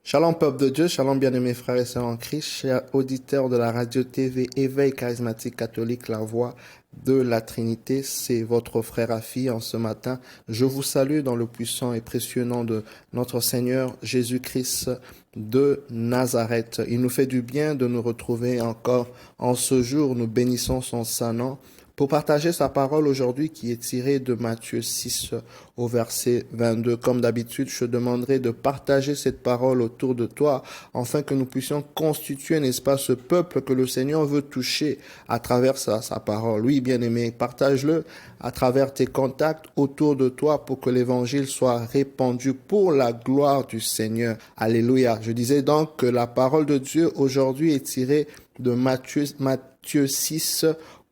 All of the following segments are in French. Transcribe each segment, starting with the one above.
Shalom peuple de Dieu, shalom bien-aimés frères et sœurs en Christ, chers auditeurs de la radio TV Éveil charismatique catholique, la voix de la Trinité, c'est votre frère Afi en ce matin. Je vous salue dans le puissant et précieux nom de notre Seigneur Jésus-Christ de Nazareth. Il nous fait du bien de nous retrouver encore en ce jour, nous bénissons son saint nom pour partager sa parole aujourd'hui qui est tirée de Matthieu 6 au verset 22. Comme d'habitude, je demanderai de partager cette parole autour de toi afin que nous puissions constituer, n'est-ce pas, ce peuple que le Seigneur veut toucher à travers sa parole. Oui, bien-aimé, partage-le à travers tes contacts autour de toi pour que l'évangile soit répandu pour la gloire du Seigneur. Alléluia. Je disais donc que la parole de Dieu aujourd'hui est tirée de Matthieu 6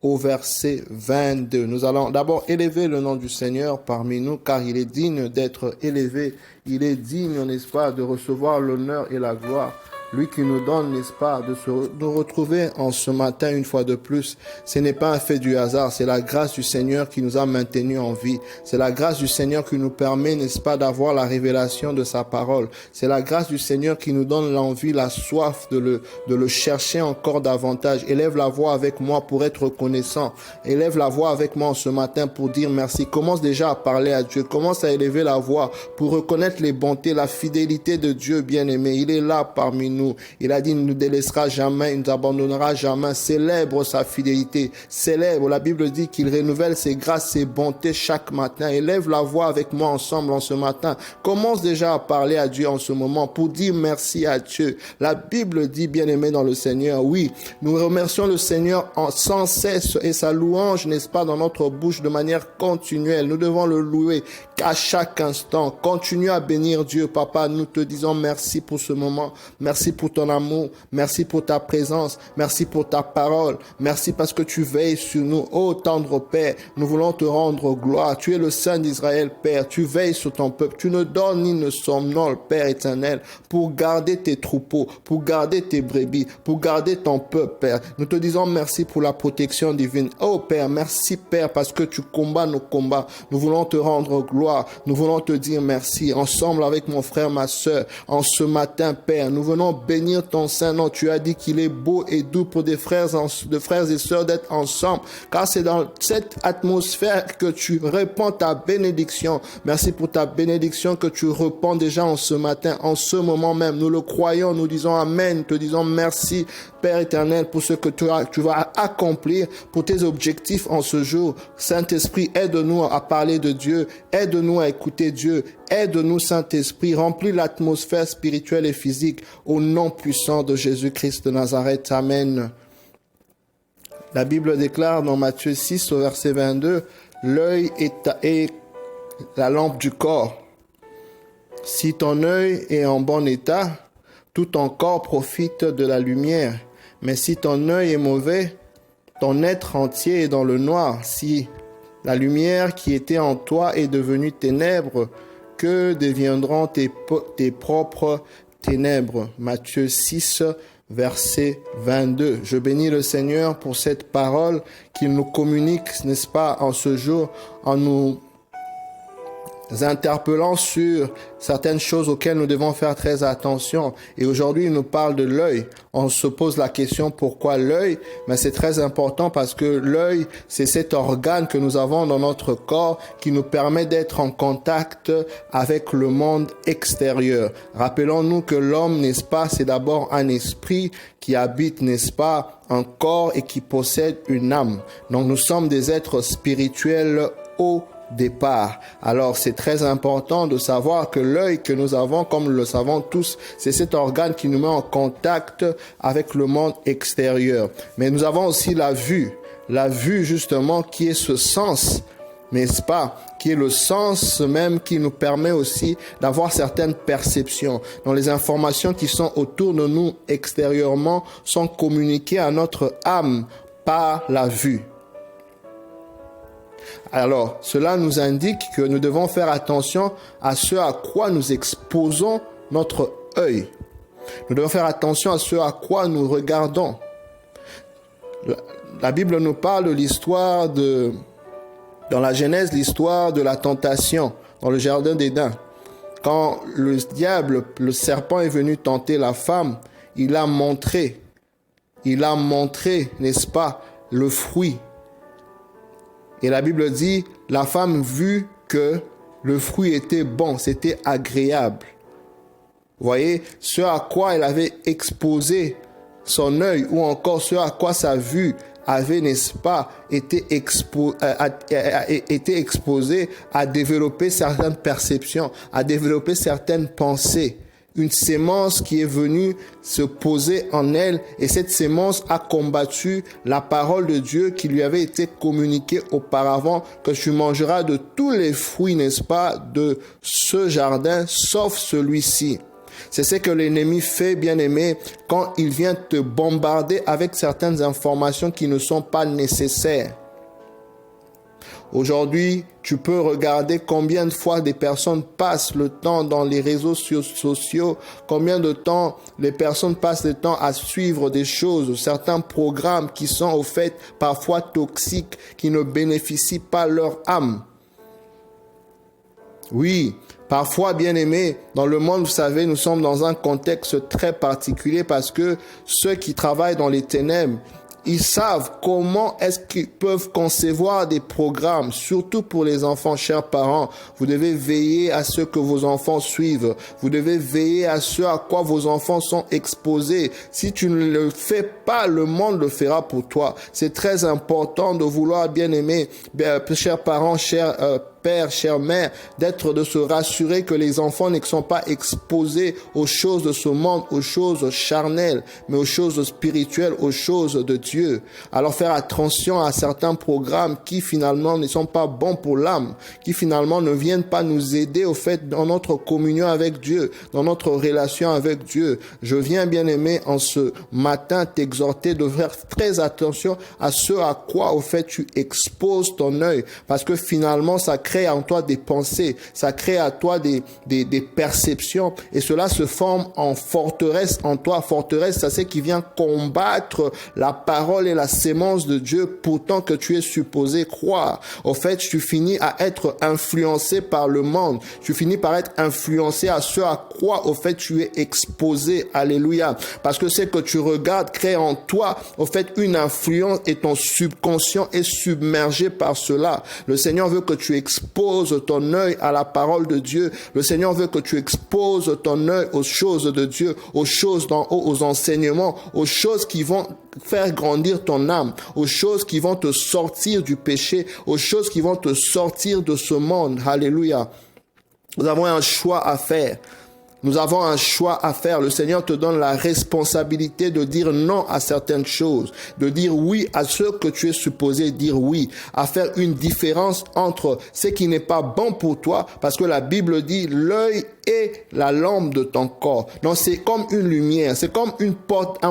au verset 22. Nous allons d'abord élever le nom du Seigneur parmi nous, car il est digne d'être élevé. Il est digne, n'est-ce pas, de recevoir l'honneur et la gloire. Lui qui nous donne, n'est-ce pas, de nous retrouver en ce matin une fois de plus. Ce n'est pas un fait du hasard, c'est la grâce du Seigneur qui nous a maintenus en vie. C'est la grâce du Seigneur qui nous permet, n'est-ce pas, d'avoir la révélation de sa parole. C'est la grâce du Seigneur qui nous donne l'envie, la soif de le chercher encore davantage. Élève la voix avec moi pour être reconnaissant. Élève la voix avec moi ce matin pour dire merci. Commence déjà à parler à Dieu. Commence à élever la voix pour reconnaître les bontés, la fidélité de Dieu bien-aimé. Il est là parmi nous. Il a dit, il ne nous délaissera jamais, il ne nous abandonnera jamais. Célèbre sa fidélité. Célèbre. La Bible dit qu'il renouvelle ses grâces, ses bontés chaque matin. Élève la voix avec moi ensemble en ce matin. Commence déjà à parler à Dieu en ce moment pour dire merci à Dieu. La Bible dit, bien-aimé dans le Seigneur, oui, nous remercions le Seigneur sans cesse et sa louange, n'est-ce pas, dans notre bouche de manière continuelle. Nous devons le louer qu'à chaque instant. Continue à bénir Dieu, Papa. Nous te disons merci pour ce moment. Merci pour ton amour. Merci pour ta présence. Merci pour ta parole. Merci parce que tu veilles sur nous. Ô tendre Père, nous voulons te rendre gloire. Tu es le Saint d'Israël, Père. Tu veilles sur ton peuple. Tu ne donnes ni ne somnoles, Père éternel, pour garder tes troupeaux, pour garder tes brebis, pour garder ton peuple, Père. Nous te disons merci pour la protection divine. Oh Père, merci Père parce que tu combats nos combats. Nous voulons te rendre gloire. Nous voulons te dire merci. Ensemble avec mon frère, ma soeur, en ce matin, Père, nous venons bénir ton saint nom. Tu as dit qu'il est beau et doux pour des frères et sœurs d'être ensemble, car c'est dans cette atmosphère que tu répands ta bénédiction. Merci pour ta bénédiction que tu répands déjà en ce matin, en ce moment même. Nous le croyons, nous disons amen, te disons merci, Père éternel, pour ce que tu vas accomplir, pour tes objectifs en ce jour. Saint-Esprit, aide-nous à parler de Dieu, aide-nous à écouter Dieu, aide-nous, Saint-Esprit, remplis l'atmosphère spirituelle et physique au nom puissant de Jésus-Christ de Nazareth. Amen. La Bible déclare dans Matthieu 6 au verset 22, l'œil est la lampe du corps. Si ton œil est en bon état, tout ton corps profite de la lumière. Mais si ton œil est mauvais, ton être entier est dans le noir. Si la lumière qui était en toi est devenue ténèbres, que deviendront tes propres ténèbres? Matthieu 6, verset 22. Je bénis le Seigneur pour cette parole qu'il nous communique, n'est-ce pas, en ce jour, en nous interpellant sur certaines choses auxquelles nous devons faire très attention. Et aujourd'hui, il nous parle de l'œil. On se pose la question pourquoi l'œil? Mais c'est très important parce que l'œil, c'est cet organe que nous avons dans notre corps qui nous permet d'être en contact avec le monde extérieur. Rappelons-nous que l'homme, n'est-ce pas, c'est d'abord un esprit qui habite, n'est-ce pas, un corps et qui possède une âme. Donc nous sommes des êtres spirituels au départ. Alors c'est très important de savoir que l'œil que nous avons, comme nous le savons tous, c'est cet organe qui nous met en contact avec le monde extérieur. Mais nous avons aussi la vue justement qui est ce sens, n'est-ce pas, qui est le sens même qui nous permet aussi d'avoir certaines perceptions. Donc les informations qui sont autour de nous extérieurement sont communiquées à notre âme par la vue. Alors, cela nous indique que nous devons faire attention à ce à quoi nous exposons notre œil. Nous devons faire attention à ce à quoi nous regardons. La Bible nous parle de l'histoire dans la Genèse, l'histoire de la tentation dans le jardin d'Éden. quand le diable, le serpent est venu tenter la femme, il a montré, n'est-ce pas, le fruit. Et la Bible dit, la femme vit que le fruit était bon, c'était agréable. Vous voyez, ce à quoi elle avait exposé son œil, ou encore ce à quoi sa vue avait, n'est-ce pas, été exposé à développer certaines perceptions, à développer certaines pensées. Une sémence qui est venue se poser en elle, et cette sémence a combattu la parole de Dieu qui lui avait été communiquée auparavant, que tu mangeras de tous les fruits, n'est-ce pas, de ce jardin, sauf celui-ci. C'est ce que l'ennemi fait, bien-aimé, quand il vient te bombarder avec certaines informations qui ne sont pas nécessaires. Aujourd'hui, tu peux regarder combien de fois des personnes passent le temps dans les réseaux sociaux, combien de temps les personnes passent le temps à suivre des choses, certains programmes qui sont au fait parfois toxiques, qui ne bénéficient pas leur âme. Oui, parfois, bien-aimés, dans le monde, vous savez, nous sommes dans un contexte très particulier parce que ceux qui travaillent dans les ténèbres, ils savent comment est-ce qu'ils peuvent concevoir des programmes, surtout pour les enfants, chers parents. Vous devez veiller à ce que vos enfants suivent. Vous devez veiller à ce à quoi vos enfants sont exposés. Si tu ne le fais pas, le monde le fera pour toi. C'est très important de vouloir, bien aimer, chers parents, chers père, chère mère, de se rassurer que les enfants ne sont pas exposés aux choses de ce monde, aux choses charnelles, mais aux choses spirituelles, aux choses de Dieu. Alors faire attention à certains programmes qui finalement ne sont pas bons pour l'âme, qui finalement ne viennent pas nous aider au fait dans notre communion avec Dieu, dans notre relation avec Dieu. Je viens, bien aimé, en ce matin t'exhorter de faire très attention à ce à quoi au fait tu exposes ton œil, parce que finalement ça crée en toi des pensées, ça crée à toi des perceptions, et cela se forme en forteresse en toi. Forteresse, c'est ce qui vient combattre la parole et la sémence de Dieu, pourtant que tu es supposé croire. Au fait, tu finis à être influencé par le monde, tu finis par être influencé à ce à quoi au fait tu es exposé. Alléluia. Parce que ce que tu regardes crée en toi au fait une influence, et ton subconscient est submergé par cela. Le Seigneur veut que tu exposes ton œil à la parole de Dieu. Le Seigneur veut que tu exposes ton œil aux choses de Dieu, aux choses d'en haut, aux enseignements, aux choses qui vont faire grandir ton âme, aux choses qui vont te sortir du péché, aux choses qui vont te sortir de ce monde. Alléluia. Nous avons un choix à faire. Nous avons un choix à faire. Le Seigneur te donne la responsabilité de dire non à certaines choses, de dire oui à ce que tu es supposé dire oui, à faire une différence entre ce qui n'est pas bon pour toi, parce que la Bible dit l'œil est la lampe de ton corps. Donc c'est comme une lumière, c'est comme une porte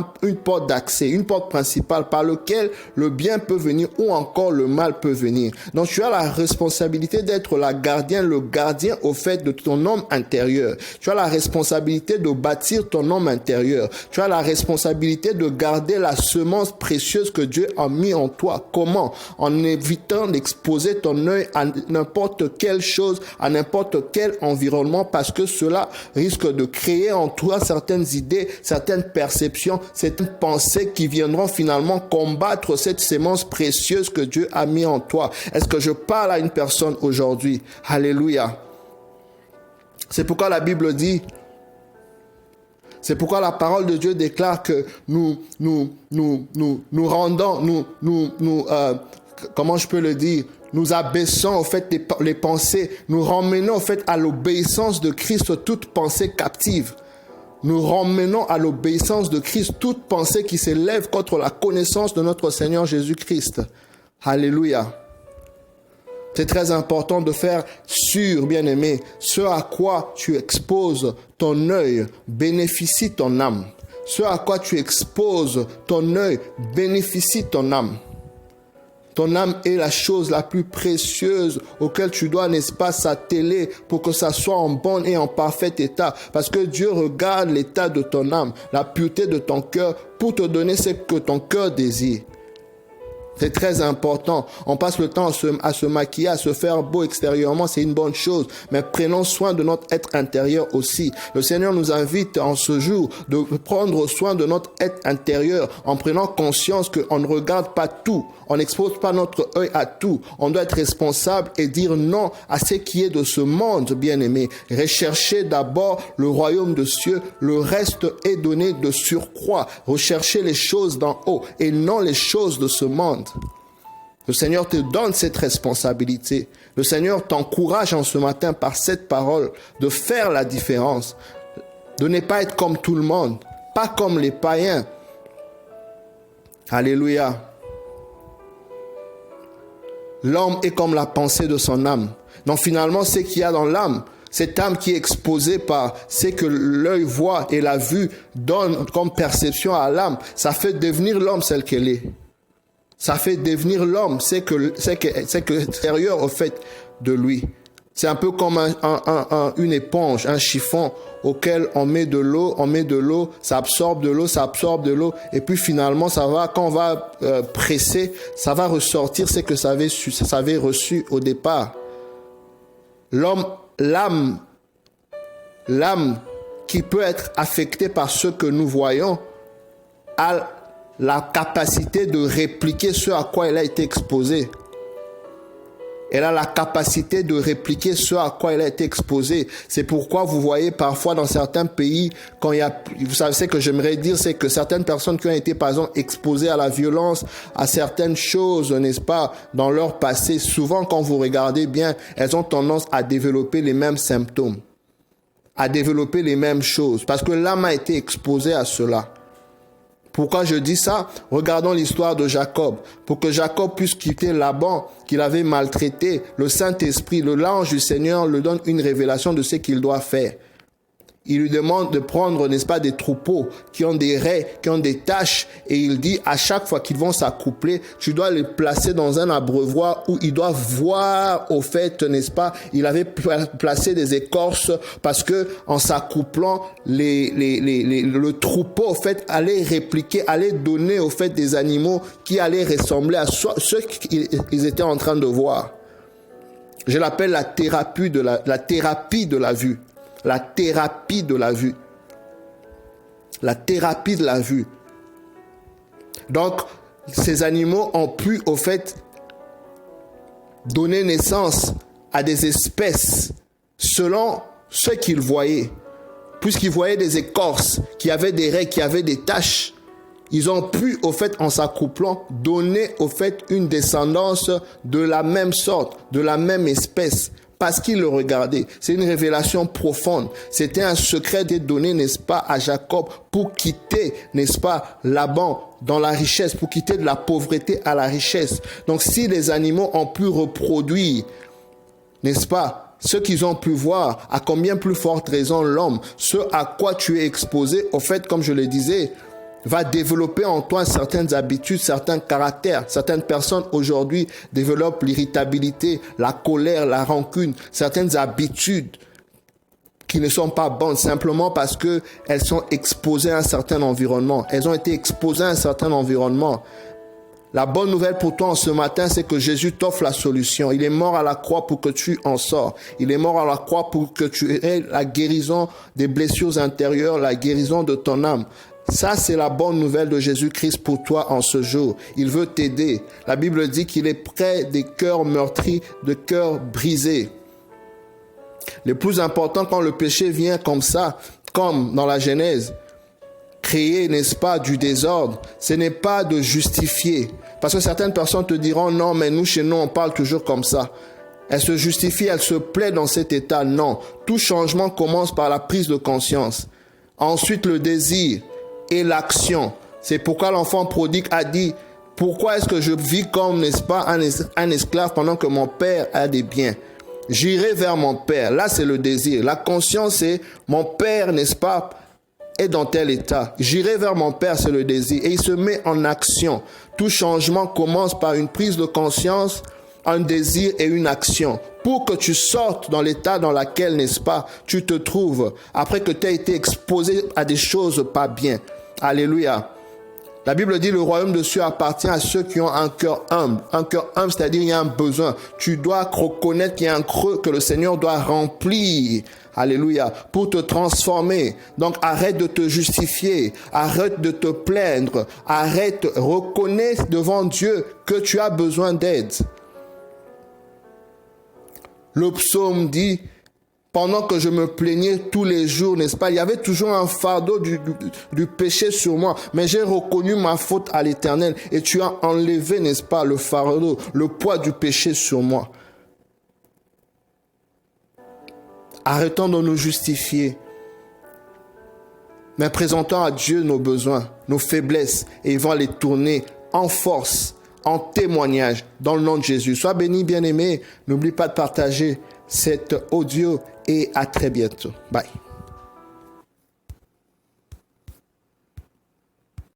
d'accès, une porte principale par laquelle le bien peut venir ou encore le mal peut venir. Donc tu as la responsabilité d'être le gardien au fait de ton homme intérieur. Tu as la responsabilité de bâtir ton homme intérieur. Tu as la responsabilité de garder la semence précieuse que Dieu a mis en toi. Comment? En évitant d'exposer ton œil à n'importe quelle chose, à n'importe quel environnement, parce que cela risque de créer en toi certaines idées, certaines perceptions, certaines pensées qui viendront finalement combattre cette sémence précieuse que Dieu a mis en toi. Est-ce que je parle à une personne aujourd'hui? Alléluia. C'est pourquoi la Bible dit, c'est pourquoi la parole de Dieu déclare que comment je peux le dire, nous abaissons au fait les pensées, nous ramenons au fait à l'obéissance de Christ toute pensée captive. Nous ramenons à l'obéissance de Christ toute pensée qui s'élève contre la connaissance de notre Seigneur Jésus-Christ. Alléluia. C'est très important de faire sûr, bien-aimé, ce à quoi tu exposes ton œil bénéficie ton âme. Ce à quoi tu exposes ton œil bénéficie ton âme. Ton âme est la chose la plus précieuse auquel tu dois, n'est-ce pas, s'atteler pour que ça soit en bon et en parfait état. Parce que Dieu regarde l'état de ton âme, la pureté de ton cœur pour te donner ce que ton cœur désire. C'est très important. On passe le temps à se maquiller, à se faire beau extérieurement, c'est une bonne chose. Mais prenons soin de notre être intérieur aussi. Le Seigneur nous invite en ce jour de prendre soin de notre être intérieur en prenant conscience qu'on ne regarde pas tout. On n'expose pas notre œil à tout. On doit être responsable et dire non à ce qui est de ce monde, bien-aimé. Recherchez d'abord le royaume de cieux. Le reste est donné de surcroît. Recherchez les choses d'en haut et non les choses de ce monde. Le Seigneur te donne cette responsabilité. Le Seigneur t'encourage en ce matin par cette parole de faire la différence. De ne pas être comme tout le monde. Pas comme les païens. Alléluia. L'homme est comme la pensée de son âme. Donc finalement, ce qu'il y a dans l'âme, cette âme qui est exposée par ce que l'œil voit et la vue donne comme perception à l'âme, ça fait devenir l'homme celle qu'elle est. Ça fait devenir l'homme, c'est que l'extérieur au fait de lui. C'est un peu comme une éponge, un chiffon auquel on met de l'eau, ça absorbe de l'eau, et puis finalement, quand on va presser, ça va ressortir ce que ça avait reçu au départ. L'âme qui peut être affectée par ce que nous voyons, a la capacité de répliquer ce à quoi elle a été exposée. Elle a la capacité de répliquer ce à quoi elle a été exposée. C'est pourquoi vous voyez parfois dans certains pays, vous savez ce que j'aimerais dire, c'est que certaines personnes qui ont été par exemple exposées à la violence, à certaines choses, n'est-ce pas, dans leur passé, souvent quand vous regardez bien, elles ont tendance à développer les mêmes symptômes, à développer les mêmes choses, parce que l'âme a été exposée à cela. Pourquoi je dis ça? Regardons l'histoire de Jacob. Pour que Jacob puisse quitter Laban, qu'il avait maltraité, le Saint-Esprit, l'ange du Seigneur lui donne une révélation de ce qu'il doit faire. Il lui demande de prendre, n'est-ce pas, des troupeaux qui ont des raies, qui ont des taches, et il dit à chaque fois qu'ils vont s'accoupler, tu dois les placer dans un abreuvoir où ils doivent voir au fait, n'est-ce pas, il avait placé des écorces parce que en s'accouplant, le troupeau au fait allait répliquer, allait donner au fait des animaux qui allaient ressembler à ceux qu'ils étaient en train de voir. Je l'appelle la thérapie de la vue. La thérapie de la vue. La thérapie de la vue. Donc, ces animaux ont pu, au fait, donner naissance à des espèces selon ce qu'ils voyaient. Puisqu'ils voyaient des écorces qui avaient des raies, qui avaient des taches, ils ont pu, au fait, en s'accouplant, donner, au fait, une descendance de la même sorte, de la même espèce. Parce qu'il le regardait. C'est une révélation profonde. C'était un secret donné, n'est-ce pas, à Jacob pour quitter, n'est-ce pas, Laban dans la richesse, pour quitter de la pauvreté à la richesse. Donc si les animaux ont pu reproduire, n'est-ce pas, ce qu'ils ont pu voir, à combien plus forte raison l'homme, ce à quoi tu es exposé, au fait, comme je le disais, va développer en toi certaines habitudes, certains caractères. Certaines personnes aujourd'hui développent l'irritabilité, la colère, la rancune, certaines habitudes qui ne sont pas bonnes simplement parce que elles sont exposées à un certain environnement. Elles ont été exposées à un certain environnement. La bonne nouvelle pour toi en ce matin, c'est que Jésus t'offre la solution. Il est mort à la croix pour que tu en sors. Il est mort à la croix pour que tu aies la guérison des blessures intérieures, la guérison de ton âme. Ça, c'est la bonne nouvelle de Jésus-Christ pour toi en ce jour. Il veut t'aider. La Bible dit qu'il est près des cœurs meurtris, de cœurs brisés. Le plus important quand le péché vient comme ça, comme dans la Genèse, créer, n'est-ce pas, du désordre, ce n'est pas de justifier. Parce que certaines personnes te diront, non, mais nous, chez nous, on parle toujours comme ça. Elle se justifie, elle se plaît dans cet état. Non, tout changement commence par la prise de conscience. Ensuite, le désir et l'action. C'est pourquoi l'enfant prodigue a dit, pourquoi est-ce que je vis comme, n'est-ce pas, un esclave pendant que mon père a des biens? J'irai vers mon père. Là, c'est le désir. La conscience, c'est mon père, n'est-ce pas, est dans tel état. J'irai vers mon père, c'est le désir. Et il se met en action. Tout changement commence par une prise de conscience, un désir et une action. Pour que tu sortes dans l'état dans lequel, n'est-ce pas, tu te trouves, après que tu as été exposé à des choses pas bien. Alléluia. La Bible dit le royaume de Dieu appartient à ceux qui ont un cœur humble. Un cœur humble, c'est-à-dire il y a un besoin. Tu dois reconnaître qu'il y a un creux que le Seigneur doit remplir. Alléluia. Pour te transformer. Donc arrête de te justifier. Arrête de te plaindre. Arrête, reconnais devant Dieu que tu as besoin d'aide. Le psaume dit, pendant que je me plaignais tous les jours, n'est-ce pas, il y avait toujours un fardeau du péché sur moi, mais j'ai reconnu ma faute à l'Éternel et tu as enlevé, n'est-ce pas, le fardeau, le poids du péché sur moi. Arrêtons de nous justifier, mais présentons à Dieu nos besoins, nos faiblesses, et il va les tourner en force, en témoignage, dans le nom de Jésus. Sois béni, bien-aimé. N'oublie pas de partager cet audio et à très bientôt. Bye.